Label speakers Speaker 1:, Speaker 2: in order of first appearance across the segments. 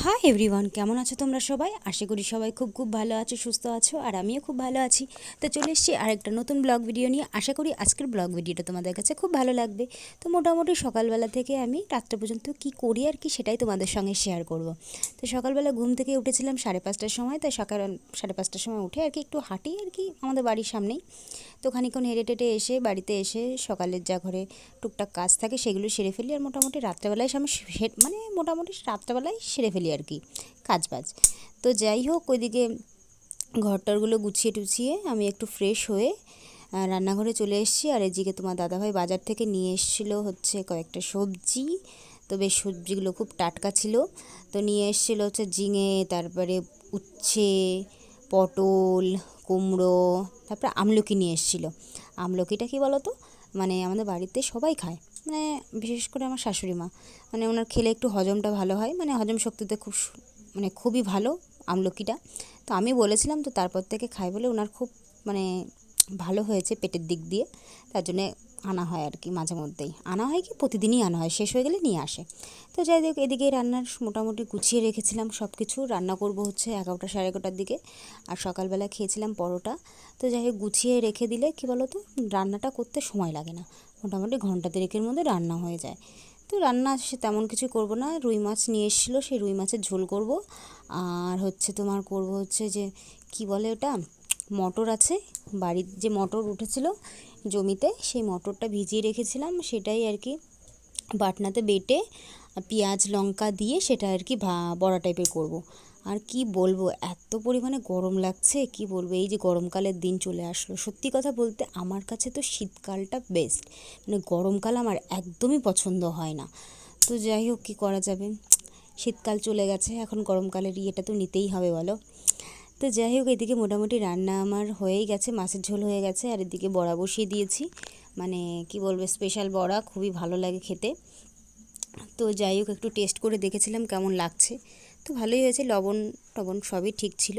Speaker 1: Hi everyone, কেমন আছো তোমরা সবাই? আশা করি সবাই খুব খুব ভালো আছো, সুস্থ আছো, আর আমিও খুব ভালো আছি। তো চলে এসেছি আরেকটা নতুন ব্লগ ভিডিও নিয়ে। আশা করি আজকের ব্লগ ভিডিওটা তোমাদের কাছে খুব ভালো লাগবে। তো মোটামুটি সকালবেলা থেকে আমি রাত্রে পর্যন্ত কি করি আর কি সেটাই তোমাদের সঙ্গে শেয়ার করব। তো সকালবেলা ঘুম থেকে উঠেছিলাম 5:30টার সময়। তাই সকাল 5:30টার সময় উঠে আর কি একটু হাঁটি আর কি আমাদের বাড়ির সামনেই। তো খানিকক্ষণ হেঁটে টেটে এসে বাড়িতে এসে সকালের যা ঘরে টুকটাক কাজ থাকে সেগুলো সেরে ফেলি। আর মোটামুটি রাত্রেবেলায় আমি মোটামুটি রাত্রেবেলায় সেরে ফেলি আর কি কাজ বাজ। তো যাই হোক, ওইদিকে ঘরটরগুলো গুছিয়ে টুছিয়ে আমি একটু ফ্রেশ হয়ে রান্নাঘরে চলে এসেছি। আর এদিকে তোমার দাদাভাই বাজার থেকে নিয়ে এসেছিলো হচ্ছে কয়েকটা সবজি। তো বেশ সবজিগুলো খুব টাটকা ছিল। তো নিয়ে এসেছিলো হচ্ছে ঝিঙে, তারপরে উচ্ছে, পটল, কুমড়ো, তারপরে আমলকি নিয়ে এসেছিলো। আমলকিটা কী বলো তো, মানে আমাদের বাড়িতে সবাই খায়, মানে বিশেষ করে আমার শাশুড়ি মা, মানে ওনার খেলে একটু হজমটা ভালো হয়, মানে হজম শক্তিতে মানে খুবই ভালো আমলকিটা। তো আমি বলেছিলাম, তো তারপর থেকে খাই বলে ওনার খুব মানে ভালো হয়েছে পেটের দিক দিয়ে। তার জন্যে আনা হয় আর কি, মাঝে মধ্যেই আনা হয়, কি প্রতিদিনই আনা হয়, শেষ হয়ে গেলে নিয়ে আসে। তো যাই হোক, এদিকে রান্নার মোটামুটি গুছিয়ে রেখেছিলাম সব কিছু। রান্না করব হচ্ছে 11টা 11:30টার দিকে। আর সকালবেলা খেয়েছিলাম পরোটা। তো যাই হোক, গুছিয়ে রেখে দিলে কি বলো তো, রান্নাটা করতে সময় লাগে না, মোটামুটি ঘন্টা দেড়েকের মধ্যে রান্না হয়ে যায়। তো রান্না সে তেমন কিছু করব না, রুই মাছ নিয়ে এসেছিলো, সেই রুই মাছের ঝোল করব। আর হচ্ছে তোমার করব হচ্ছে যে কি বলে ওটা, মটর আছে, বাড়ির যে মটর উঠেছিল জমিতে, সেই মটরটা ভিজিয়ে রেখেছিলাম, সেটাই আর কি বাটনাতে বেটে পেঁয়াজ লঙ্কা দিয়ে সেটা আর কি বড়া টাইপের করব। আর কি বলবো, এত পরিমাণে গরম লাগছে, কি বলবো, এই যে গরমকালের দিন চলে আসলো। সত্যি কথা বলতে আমার কাছে তো শীতকালটা বেস্ট, মানে গরমকাল আমার একদমই পছন্দ হয় না। তো যাই হোক, কী করা যাবে, শীতকাল চলে গেছে, এখন গরমকালের ইয়েটা তো নিতেই হবে বলো। তো যাই হোক, এদিকে মোটামুটি রান্না আমার হয়েই গেছে, মাছের ঝোল হয়ে গেছে। আর এদিকে বড়া বসিয়ে দিয়েছি, মানে কি বলবো, স্পেশাল বড়া, খুবই ভালো লাগে খেতে। তো যাই হোক, একটু টেস্ট করে দেখেছিলাম কেমন লাগছে, তো ভালোই হয়েছে, লবণ টবণ সবই ঠিক ছিল।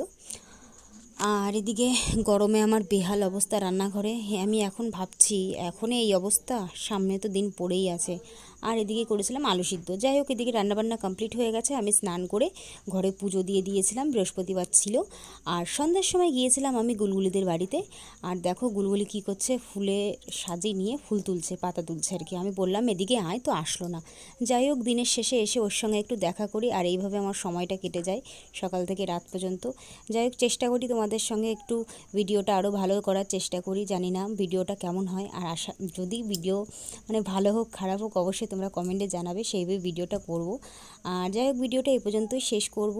Speaker 1: আর এদিকে গরমে আমার বেহাল অবস্থা রান্নাঘরে। হ্যাঁ, আমি এখন ভাবছি, এখনই এই অবস্থা, সামনে তো দিন পড়েই আছে। আর এদিকে করেছিলাম আলু সিদ্ধ। যাই হোক, এদিকে রান্নাবান্না কমপ্লিট হয়ে গেছে, আমি স্নান করে ঘরে পুজো দিয়ে দিয়েছিলাম, বৃহস্পতিবার ছিল। আর সন্ধ্যার সময় গিয়েছিলাম আমি গুলগুলিদের বাড়িতে। আর দেখো গুলগুলি কী করছে, ফুলে সাজিয়ে নিয়ে ফুল তুলছে, পাতা তুলছে আর কি। আমি বললাম এদিকে আয়, তো আসলো না। যাই হোক, দিনের শেষে এসে ওর সঙ্গে একটু দেখা করি, আর এইভাবে আমার সময়টা কেটে যায় সকাল থেকে রাত পর্যন্ত। যাই হোক, চেষ্টা করি তোমাদের সঙ্গে একটু ভিডিওটা আরও ভালো করার চেষ্টা করি, জানি না ভিডিওটা কেমন হয়। আর যদি ভিডিও মানে ভালো হোক খারাপ হোক, অবশ্যই তোমরা কমেন্টে জানাবে, সেইভাবে ভিডিওটা করব। আর যাই হোক, ভিডিওটা এই পর্যন্তই শেষ করব।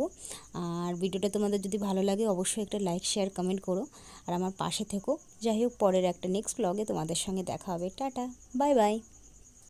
Speaker 1: আর ভিডিওটা তোমাদের যদি ভালো লাগে অবশ্যই একটা লাইক শেয়ার কমেন্ট করো, আর আমার পাশে থেকো। যাই হোক, পরের একটা নেক্সট ব্লগে তোমাদের সঙ্গে দেখা হবে। Tata, bye bye.